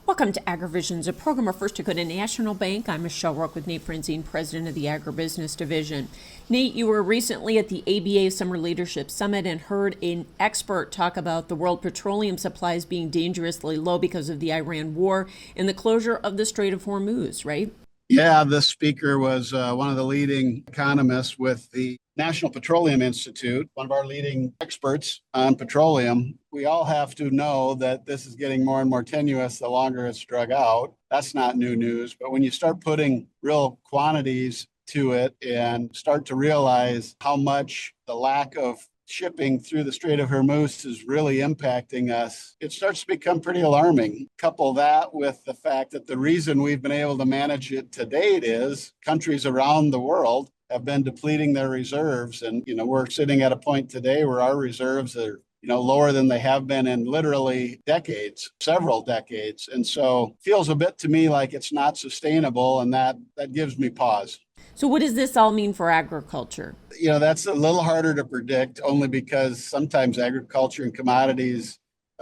Welcome to AgriVisions, a program of First Dakota National Bank. I'm Michelle Rook with Nate Franzine, president of the Agribusiness Division. Nate, you were recently at the ABA Summer Leadership Summit and heard an expert talk about the world petroleum supplies being dangerously low because of the Iran war and the closure of the Strait of Hormuz, right? Yeah, this speaker was one of the leading economists with the National Petroleum Institute, one of our leading experts on petroleum. We all have to know that this is getting more and more tenuous the longer it's drug out. That's not new news. But when you start putting real quantities to it and start to realize how much the lack of shipping through the Strait of Hormuz is really impacting us, it starts to become pretty alarming. Couple that with the fact that the reason we've been able to manage it to date is countries around the world have been depleting their reserves. And, we're sitting at a point today where our reserves are, lower than they have been in literally decades, several decades. And so it feels a bit to me like it's not sustainable, and that gives me pause. So what does this all mean for agriculture? That's a little harder to predict, only because sometimes agriculture and commodities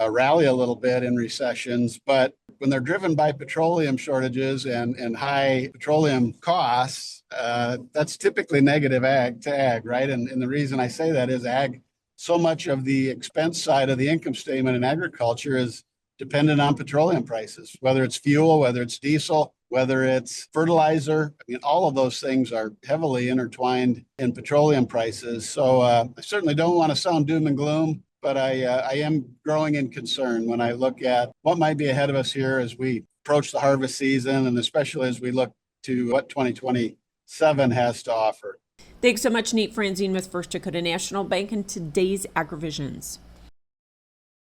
rally a little bit in recessions. But when they're driven by petroleum shortages and high petroleum costs, that's typically negative ag to ag, right? And the reason I say that is so much of the expense side of the income statement in agriculture is dependent on petroleum prices, whether it's fuel, whether it's diesel, whether it's fertilizer. All of those things are heavily intertwined in petroleum prices. So I certainly don't want to sound doom and gloom, but I am growing in concern when I look at what might be ahead of us here as we approach the harvest season, and especially as we look to what 2027 has to offer. Thanks so much, Nate Franzine with First Dakota National Bank and today's AgriVisions.